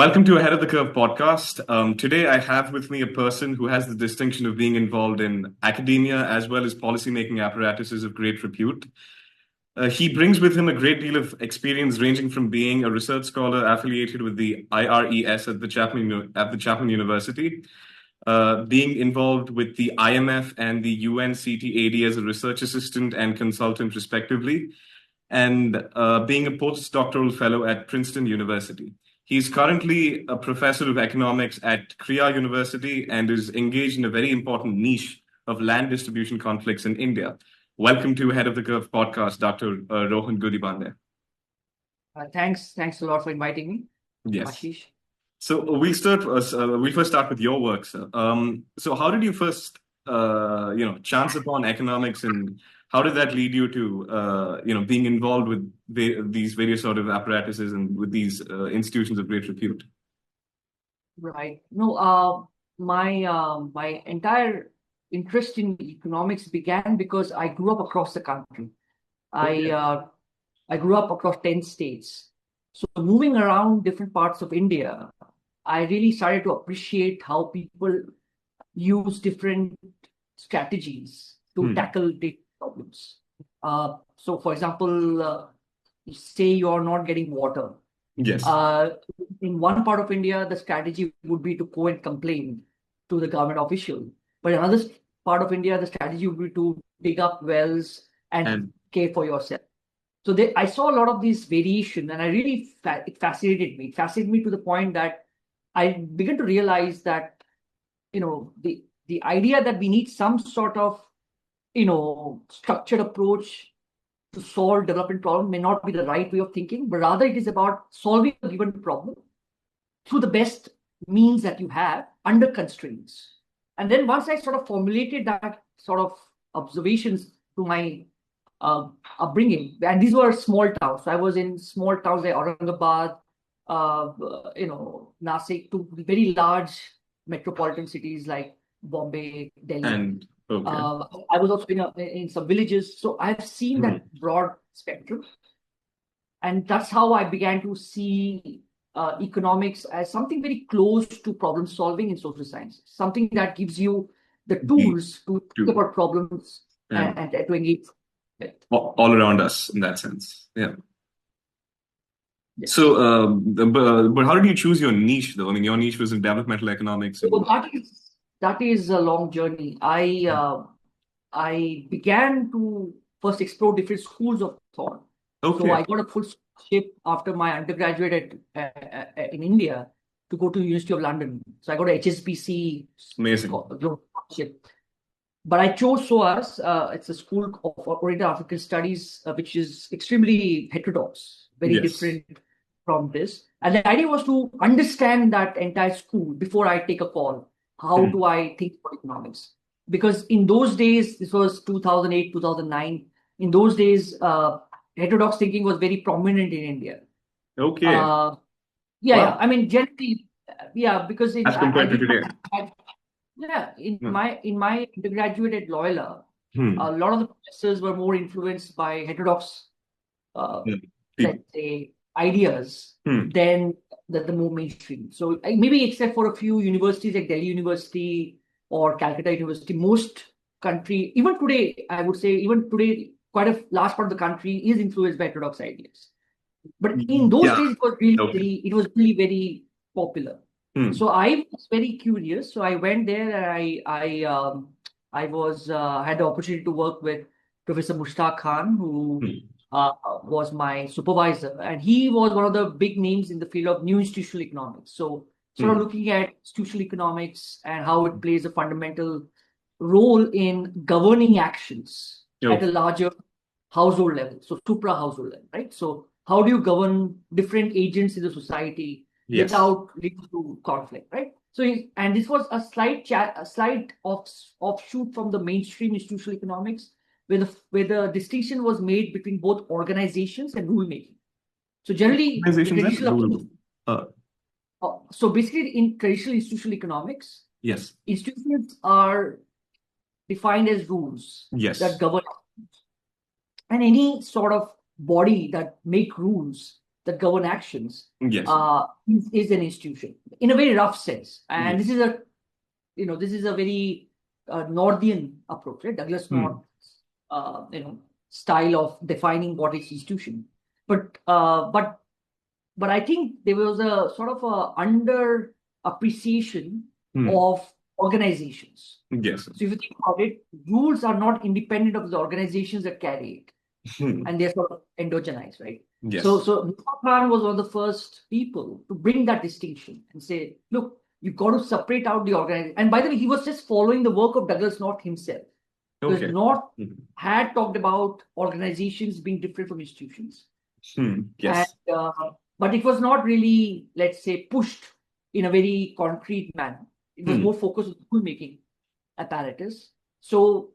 Welcome to Ahead of the Curve podcast. Today, I have with me a person who has the distinction of being involved in academia as well as policymaking apparatuses of great repute. He brings with him a great deal of experience, ranging from being a research scholar affiliated with the IRES at the Chapman University, being involved with the IMF and the UNCTAD as a research assistant and consultant, respectively, and being a postdoctoral fellow at Princeton University. He's currently a professor of economics at Kriya University and is engaged in a very important niche of land distribution conflicts in India. Welcome to Head of the Curve podcast, Dr. Rohan Gudibande. Thanks a lot for inviting me, Yes. Ashish. So we first start with your work, sir. So how did you first, chance upon economics, and how did that lead you to, being involved with these various sort of apparatuses and with these institutions of great repute? Right. No, my entire interest in economics began because I grew up across the country. Okay. I grew up across 10 states. So moving around different parts of India, I really started to appreciate how people use different strategies to tackle the problems. So, for example, say you're not getting water. Yes. In one part of India, the strategy would be to go and complain to the government official. But in another part of India, the strategy would be to dig up wells and care for yourself. So I saw a lot of these variation, and I really it fascinated me. It fascinated me to the point that I began to realize that, the idea that we need some sort of, structured approach to solve development problem may not be the right way of thinking, but rather it is about solving a given problem through the best means that you have under constraints. And then once I sort of formulated that sort of observations to my upbringing, and these were small towns. So I was in small towns like Aurangabad, Nasik, to very large metropolitan cities like Bombay, Delhi. And okay. I was also in some villages. So I've seen that broad spectrum. And that's how I began to see economics as something very close to problem solving in social sciences, something that gives you the tools to think about problems and to engage with. All around us in that sense. Yeah. Yes. So, but how did you choose your niche, though? I mean, your niche was in developmental economics. So that is a long journey. I began to first explore different schools of thought. Okay. So I got a full scholarship after my undergraduate in India to go to University of London. So I got a HSBC scholarship. But I chose SOAS. It's a school of Oriental African Studies, which is extremely heterodox, very different from this. And the idea was to understand that entire school before I take a call. How do I think about economics? Because in those days, this was 2008, 2009. In those days, heterodox thinking was very prominent in India. Okay. Yeah. I mean, generally, because as compared to today. In my undergraduate at Loyola, a lot of the professors were more influenced by heterodox, let's say, ideas than the more mainstream. So maybe except for a few universities like Delhi University or Calcutta University, most country, even today, I would say, quite a large part of the country is influenced by heterodox ideas. But in those days, it was really very popular. So I was very curious. So I went there and I had the opportunity to work with Professor Mushtaq Khan, who was my supervisor, and he was one of the big names in the field of new institutional economics. So sort of looking at institutional economics and how it plays a fundamental role in governing actions at a larger household level, so supra household level, right? So how do you govern different agents in the society without leading to conflict, right? So, and this was a slight offshoot from the mainstream institutional economics, where the distinction was made between both organizations and rule making. So generally, so basically, in traditional institutional economics, institutions are defined as rules that govern, and any sort of body that make rules that govern actions Yes. Is an institution in a very rough sense. And this is a very Northian approach, right? Douglas North, style of defining what is institution. But I think there was a sort of a under appreciation of organizations. Yes. So if you think about it, rules are not independent of the organizations that carry it, and they're sort of endogenized, right? Yes. So Khan was one of the first people to bring that distinction and say, look, you've got to separate out the organization. And by the way, he was just following the work of Douglas North himself. Because North had talked about organizations being different from institutions. Yes. And, but it was not really, let's say, pushed in a very concrete manner. It was more focused on rule-making apparatus. So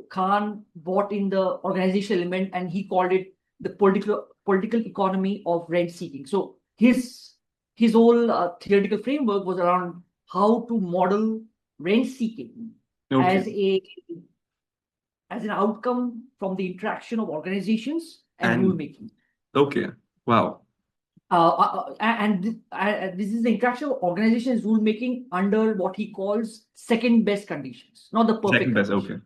Khan brought in the organizational element, and he called it the political economy of rent seeking. So his whole theoretical framework was around how to model rent seeking as an outcome from the interaction of organizations and rule-making. Okay. Wow. And this is the interaction of organizations rule-making under what he calls second best conditions, not the perfect conditions. Okay.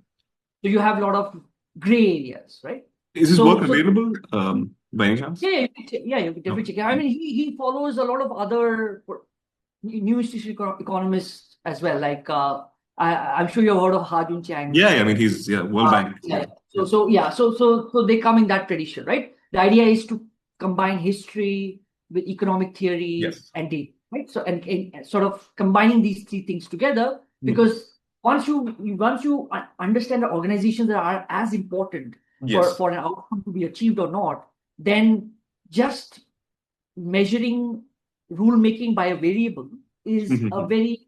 So you have a lot of gray areas, right? Is his work available by any chance? Yeah, you can definitely check it. I mean, he follows a lot of other new institutional economists as well. Like I'm sure you've heard of Ha-Joon Chang. Yeah, I mean he's World Bank. Yeah. So they come in that tradition, right? The idea is to combine history with economic theory and data, right? So and sort of combining these three things together, because once you understand the organizations that are as important for an outcome to be achieved or not, then just measuring rule making by a variable is a very,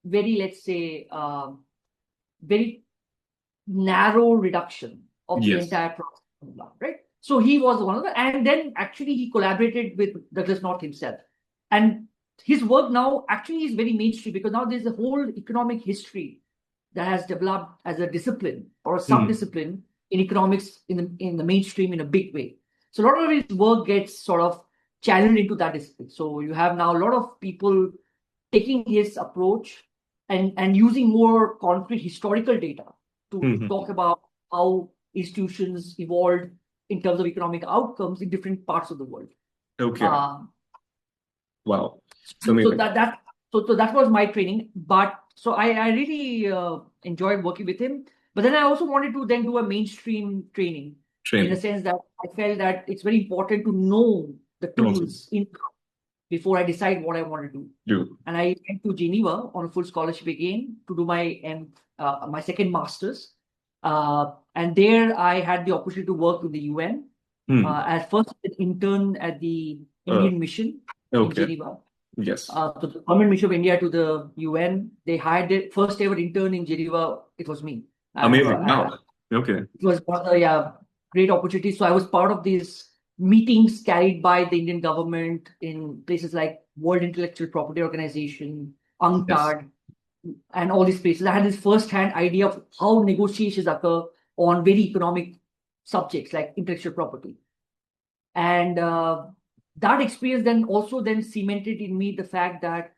very, let's say, very narrow reduction of the entire process, right? So he was one of them, and then actually he collaborated with Douglas North himself, and his work now actually is very mainstream, because now there's a whole economic history that has developed as a discipline or a sub-discipline in economics in the mainstream in a big way. So a lot of his work gets sort of channeled into that discipline. So you have now a lot of people taking his approach and using more concrete historical data to talk about how institutions evolved in terms of economic outcomes in different parts of the world. Okay. Wow. So that was my training. But so I really enjoyed working with him. But then I also wanted to then do a mainstream training. In the sense that I felt that it's very important to know the tools before I decide what I want to do. And I went to Geneva on a full scholarship again to do my second master's. And there I had the opportunity to work with the UN as first an intern at the Indian mission in Geneva. Yes. So the Government Mission of India to the UN, they hired the first ever intern in Geneva. It was me. Amazing. Wow. Okay. It was great opportunity. So I was part of these meetings carried by the Indian government in places like World Intellectual Property Organization, UNCTAD, and all these places. I had this first-hand idea of how negotiations occur on very economic subjects like intellectual property. And that experience then cemented in me the fact that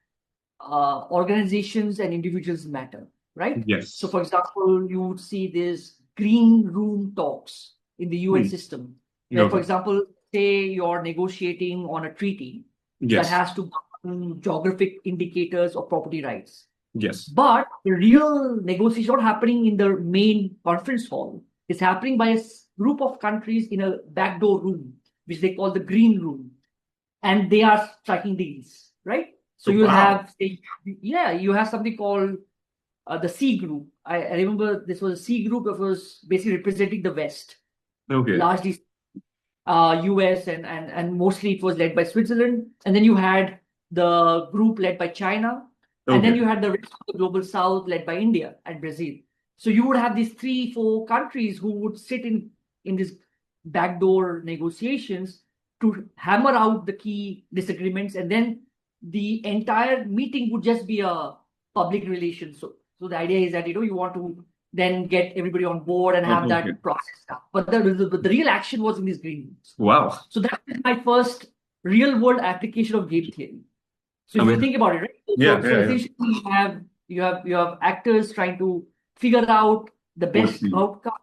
organizations and individuals matter, right? Yes. So, for example, you would see these green room talks in the UN system, where, for example, say you're negotiating on a treaty that has to geographic indicators of property rights. Yes. But the real negotiation not happening in the main conference hall. It's happening by a group of countries in a backdoor room, which they call the green room. And they are striking deals, right? So you have something called the C group. I remember this was a C group that was basically representing the West. Okay. Largely US and mostly it was led by Switzerland. And then you had the group led by China. And then you had the rest of the global South led by India and Brazil. So you would have these 3-4 countries who would sit in these backdoor negotiations to hammer out the key disagreements. And then the entire meeting would just be a public relation. So the idea is that, you want to then get everybody on board and have that process stuff. But the real action was in these green rooms. Wow. So that was my first real world application of game theory. So if you think about it, right? So essentially you have actors trying to figure out the best outcome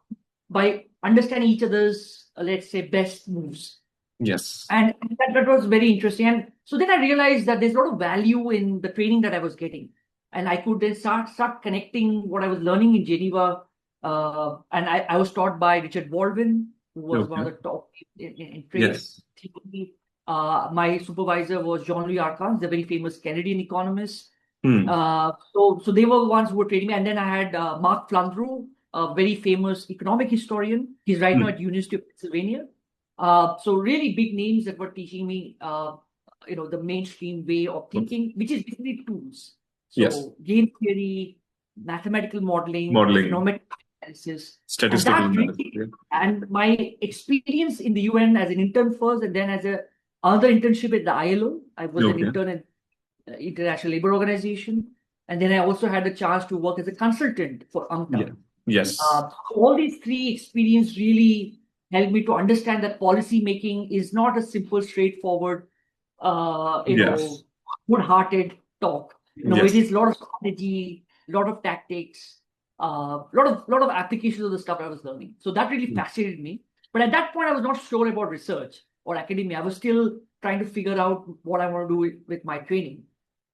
by understanding each other's, let's say, best moves. Yes. And that was very interesting. And so then I realized that there's a lot of value in the training that I was getting. And I could then start connecting what I was learning in Geneva. And I was taught by Richard Baldwin, who was one of the top in training. Yes. My supervisor was Jean-Louis Arcand, the very famous Canadian economist. So they were the ones who were training me. And then I had Mark Flandreau, a very famous economic historian. He's right now at University of Pennsylvania. So really big names that were teaching me, the mainstream way of thinking, which is basically tools. So game theory, mathematical modeling, economic analysis, statistical analysis. And my experience in the UN as an intern first, and then as another internship at the ILO. I was an intern at the International Labour Organization, and then I also had the chance to work as a consultant for UNCTAD. Yes. All these three experiences really helped me to understand that policy making is not a simple, straightforward, good-hearted talk. It is a lot of strategy, a lot of tactics, a lot of applications of the stuff I was learning. So that really fascinated me. But at that point, I was not sure about research or academia. I was still trying to figure out what I want to do with my training.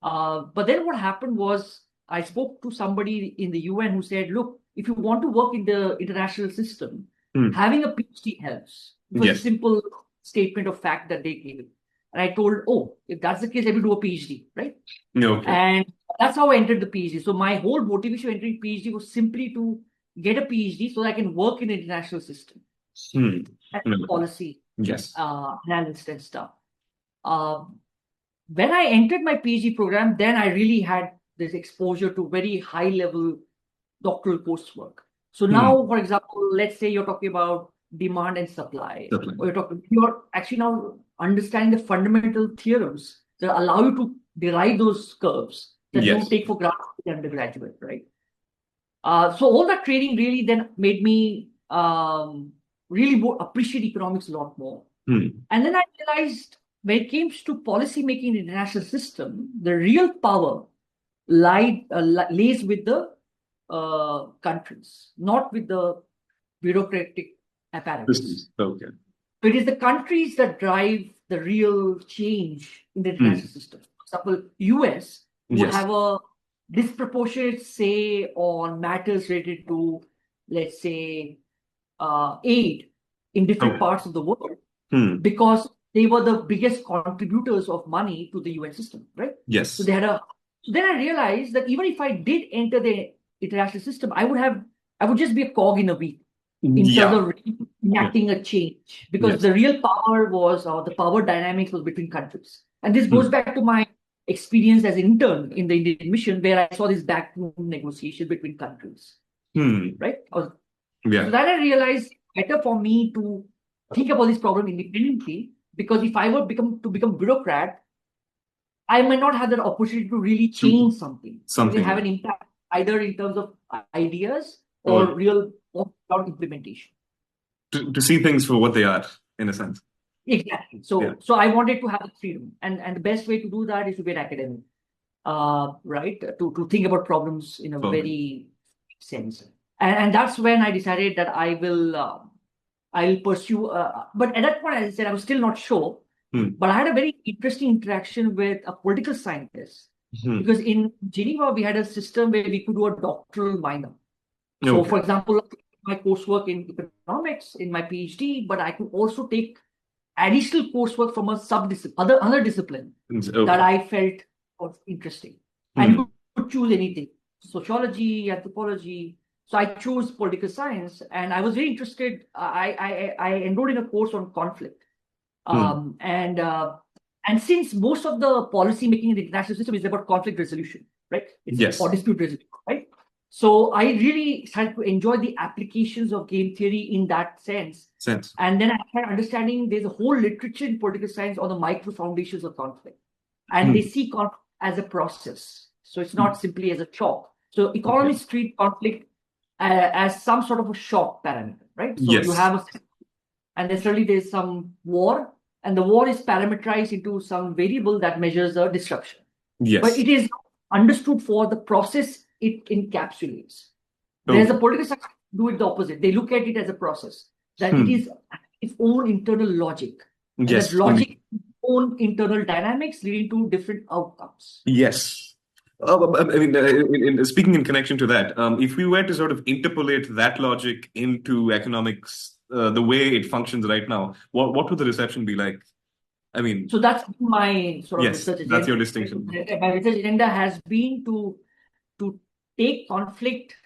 But then what happened was I spoke to somebody in the UN who said, look, if you want to work in the international system, having a PhD helps. It was a simple statement of fact that they gave. And I told, if that's the case, let me do a PhD, right? And that's how I entered the PhD. So my whole motivation for entering PhD was simply to get a PhD so that I can work in the international system. Policy, analyst and stuff. When I entered my PhD program, then I really had this exposure to very high-level doctoral coursework. So now, for example, let's say you're talking about demand and supply. Or you're actually now understanding the fundamental theorems that allow you to derive those curves that you take for granted as an undergraduate, right? So all that training really then made me really more appreciate economics a lot more. And then I realized when it came to policy making in the international system, the real power lays with the countries, not with the bureaucratic apparatus. So it is the countries that drive the real change in the international system. For example, US would have a disproportionate say on matters related to, let's say, aid in different parts of the world because they were the biggest contributors of money to the UN system, right? So they had then I realized that even if I did enter the international system, I would just be a cog in a wheel in terms of enacting a change, because the real power was, or the power dynamics was between countries. And this goes back to my experience as an intern in the Indian mission, where I saw this backroom negotiation between countries, right? So then I realized it's better for me to think about this problem independently, because if I were to become bureaucrat, I might not have that opportunity to really change something. They have an impact either in terms of ideas or real implementation. To see things for what they are, in a sense. Exactly. So I wanted to have the freedom, and the best way to do that is to be an academic, right? To think about problems in a very sense, and that's when I decided that I'll pursue. But at that point, as I said, I was still not sure. But I had a very interesting interaction with a political scientist, because in Geneva we had a system where we could do a doctoral minor. So, for example, my coursework in economics in my PhD, but I could also take additional coursework from a other discipline that I felt was interesting. And you could choose anything: sociology, anthropology. So I chose political science, and I was very interested. I enrolled in a course on conflict. And since most of the policy making in the international system is about conflict resolution, right? It's or dispute resolution, right? So I really started to enjoy the applications of game theory in that sense. And then I started understanding there's a whole literature in political science on the micro foundations of conflict. And they see conflict as a process. So it's not simply as a chalk. So economists treat conflict as some sort of a shock parameter, right? So Yes. you have and necessarily there's some war, and the war is parameterized into some variable that measures the disruption. Yes. But it is understood for the process it encapsulates. There's a political science do it the opposite. They look at it as a process, that it is its own internal logic. And Yes. that logic own internal dynamics leading to different outcomes. Yes. I mean, speaking in connection to that, if we were to sort of interpolate that logic into economics, the way it functions right now, what would the reception be like? I mean, so that's my sort of research agenda. That's your distinction. My research agenda has been to take conflict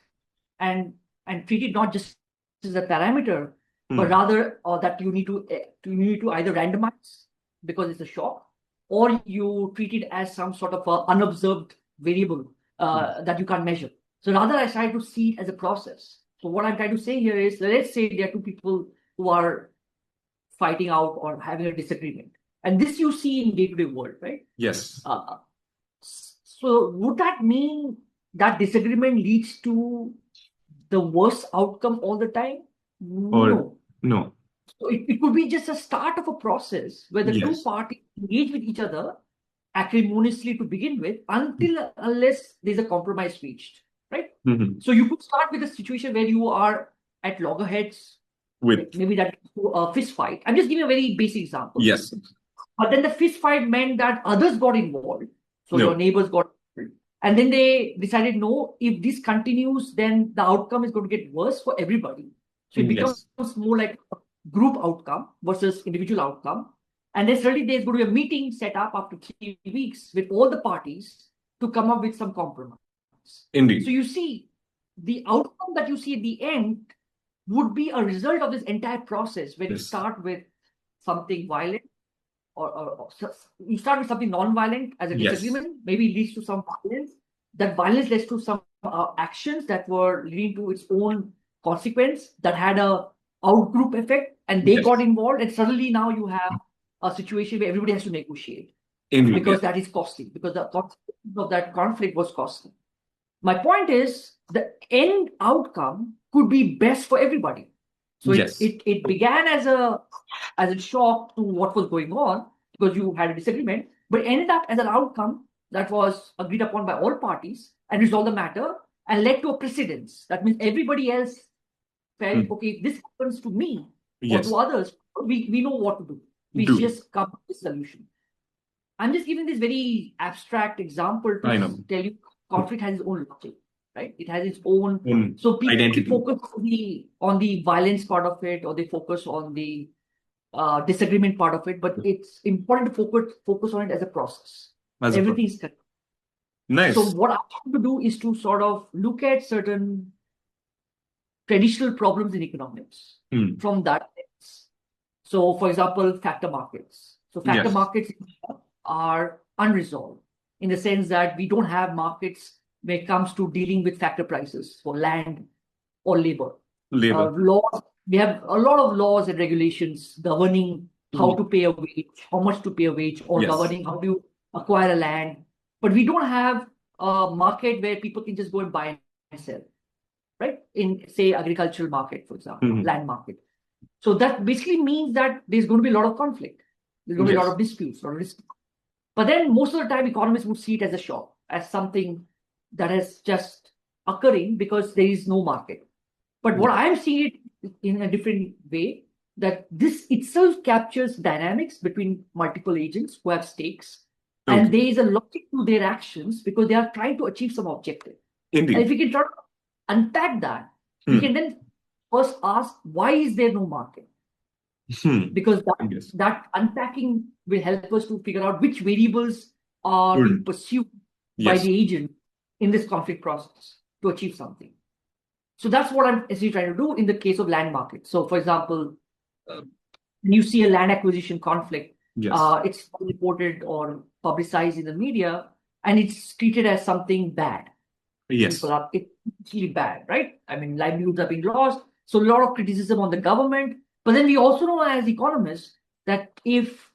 and treat it not just as a parameter, but rather that you need to either randomize because it's a shock, or you treat it as some sort of a unobserved variable that you can't measure. So rather, I try to see it as a process. So what I'm trying to say here is, let's say there are two people who are fighting out or having a disagreement, and this you see in day-to-day world, right? Yes. So would that mean that disagreement leads to the worst outcome all the time? No. So it could be just a start of a process where the two parties engage with each other acrimoniously to begin with, unless there's a compromise reached, right? So you could start with a situation where you are at loggerheads with maybe that fist fight. I'm just giving a very basic example. Yes. But then the fist fight meant that others got involved. So your neighbors got involved. And then they decided, no, if this continues, then the outcome is going to get worse for everybody. So it becomes more like a group outcome versus individual outcome. And then suddenly there's going to be a meeting set up after 3 weeks with all the parties to come up with some compromise. Indeed. So you see, the outcome that you see at the end would be a result of this entire process, where you start with something violent, or you start with something non-violent as a disagreement, maybe leads to some violence. That violence leads to some actions that were leading to its own consequence that had a out-group effect, and they got involved, and suddenly now you have a situation where everybody has to negotiate. Because that is costly, because the consequence of that conflict was costly. My point is, the end outcome could be best for everybody. So it began as a shock to what was going on because you had a disagreement, but ended up as an outcome that was agreed upon by all parties and resolved the matter and led to a precedence. That means everybody else felt, okay, if this happens to me or to others, we know what to do. We just come to a solution. I'm just giving this very abstract example to tell you conflict has its own logic, right? It has its own. So people focus on the violence part of it, or they focus on the disagreement part of it, but it's important to focus on it as a process. Everything is connected. Nice. So what I want to do is to sort of look at certain traditional problems in economics from that lens. So, for example, factor markets. So factor markets are unresolved in the sense that we don't have markets when it comes to dealing with factor prices for land or labor. Laws, we have a lot of laws and regulations governing how to pay a wage, how much to pay a wage, or governing how to acquire a land. But we don't have a market where people can just go and buy and sell, right? In, say, agricultural market, for example, land market. So that basically means that there's going to be a lot of conflict. There's going to be a lot of disputes, a lot of risk. But then most of the time, economists would see it as a shock, as something that is just occurring because there is no market. But what I'm seeing it in a different way, that this itself captures dynamics between multiple agents who have stakes. And there is a logic to their actions because they are trying to achieve some objective. Indeed. And if we can try to unpack that, we can then first ask, why is there no market? Because that unpacking will help us to figure out which variables are being pursued by the agent in this conflict process to achieve something. So that's what I'm essentially trying to do in the case of land market. So, for example, you see a land acquisition conflict. It's reported or publicized in the media, and it's treated as something bad. It's really bad, right? I mean, livelihoods are being lost. So a lot of criticism on the government. But then we also know as economists that if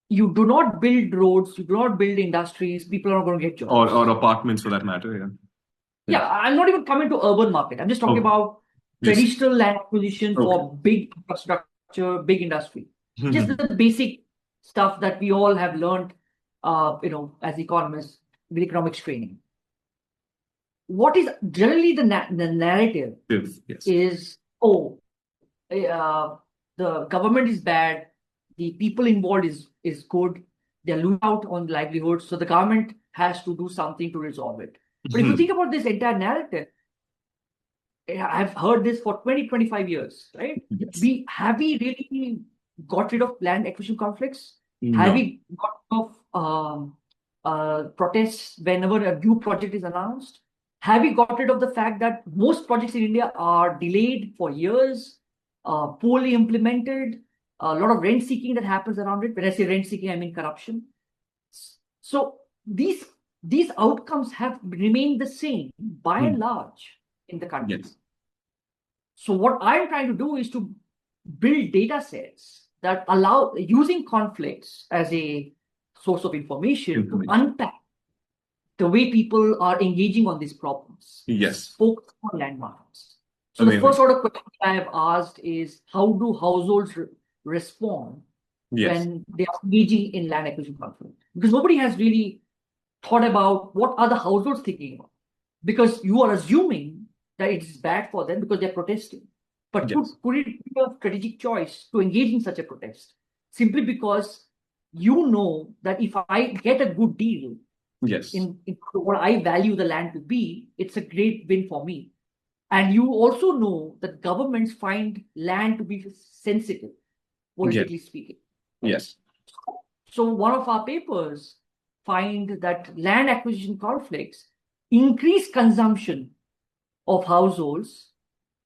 you do not build roads, you do not build industries, people are not going to get jobs. Or apartments for that matter, Yeah, I'm not even coming to urban market. I'm just talking about traditional land acquisition for big infrastructure, big industry. Just the basic stuff that we all have learned, as economists with economics training. What is generally the narrative is, the government is bad, the people involved is good, they're losing out on livelihoods, so the government has to do something to resolve it. But if you think about this entire narrative, I've heard this for 20, 25 years, right? Yes. Have we really got rid of land acquisition conflicts? No. Have we got rid of protests whenever a new project is announced? Have we got rid of the fact that most projects in India are delayed for years, poorly implemented, a lot of rent seeking that happens around it? When I say rent seeking, I mean corruption. So these outcomes have remained the same by and large in the country. Yes. So what I'm trying to do is to build data sets that allow using conflicts as a source of information to unpack the way people are engaging on these problems. Yes. Focus on land markets. So the first sort of question I have asked is, how do households respond when they are engaging in land acquisition conflict? Because nobody has really thought about what are the households thinking about. Because you are assuming that it's bad for them because they're protesting. But put it in a strategic choice to engage in such a protest, simply because you know that if I get a good deal, in what I value the land to be, it's a great win for me. And you also know that governments find land to be sensitive, politically speaking. Yes. So one of our papers find that land acquisition conflicts increase consumption of households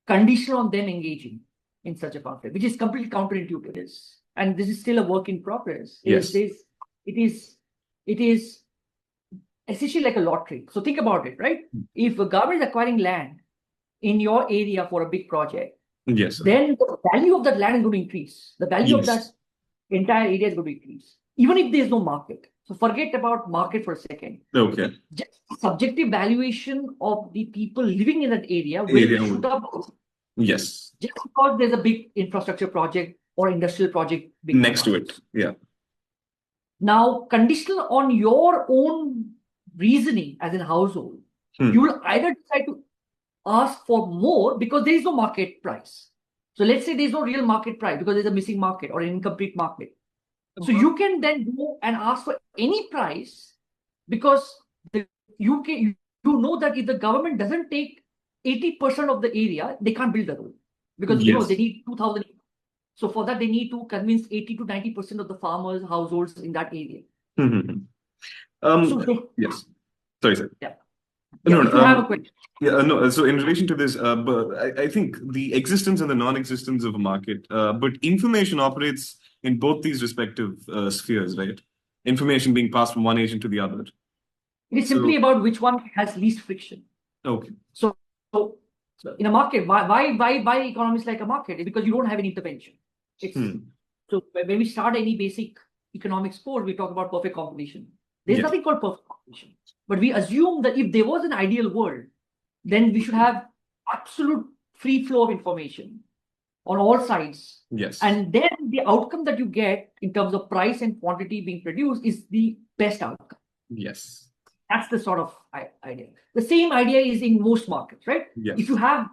conditional on them engaging in such a conflict, which is completely counterintuitive. And this is still a work in progress. Yes. It is essentially like a lottery. So think about it, right? If a government is acquiring land in your area for a big project, then the value of that land is going to increase. The value of that entire area is going to increase, even if there's no market. So forget about market for a second. Okay. Just subjective valuation of the people living in that area will shoot up. Yes. Just because there's a big infrastructure project or industrial project next to it. Yeah. Now, conditional on your own reasoning as a household, you will either decide to ask for more because there is no market price. So let's say there's no real market price because there's a missing market or an incomplete market. So you can then go and ask for any price because you know that if the government doesn't take 80% of the area, they can't build the road because they need 2,000. So for that, they need to convince 80 to 90% of the farmers, households in that area. Yes. Sorry, sir. Yeah. No, if you have a question. No. So in relation to this, but I think the existence and the non-existence of a market, but information operates in both these respective spheres, right? Information being passed from one agent to the other. It is simply about which one has least friction. Okay. So in a market, why economists like a market? It's because you don't have any intervention. So when we start any basic economics course, we talk about perfect competition. There's nothing called perfect competition. But we assume that if there was an ideal world, then we should have absolute free flow of information on all sides. Yes. And then the outcome that you get in terms of price and quantity being produced is the best outcome. Yes. That's the sort of idea. The same idea is in most markets, right? Yes. If you have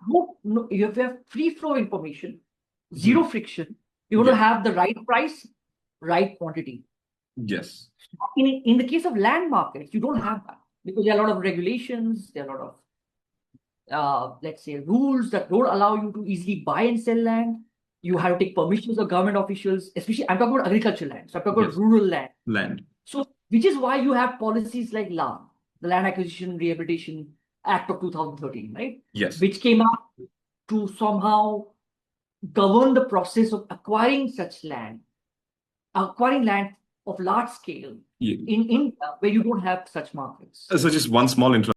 free flow information, zero friction, you're going to have the right price, right quantity. Yes. In the case of land markets, you don't have that because there are a lot of regulations, there are a lot of, let's say, rules that don't allow you to easily buy and sell land. You have to take permissions of government officials, especially I'm talking about agricultural land. So I'm talking about rural land. So which is why you have policies like LAR, the Land Acquisition Rehabilitation Act of 2013, right? Yes. Which came up to somehow govern the process of acquiring such land, acquiring land of large scale in India where you don't have such markets. So just one small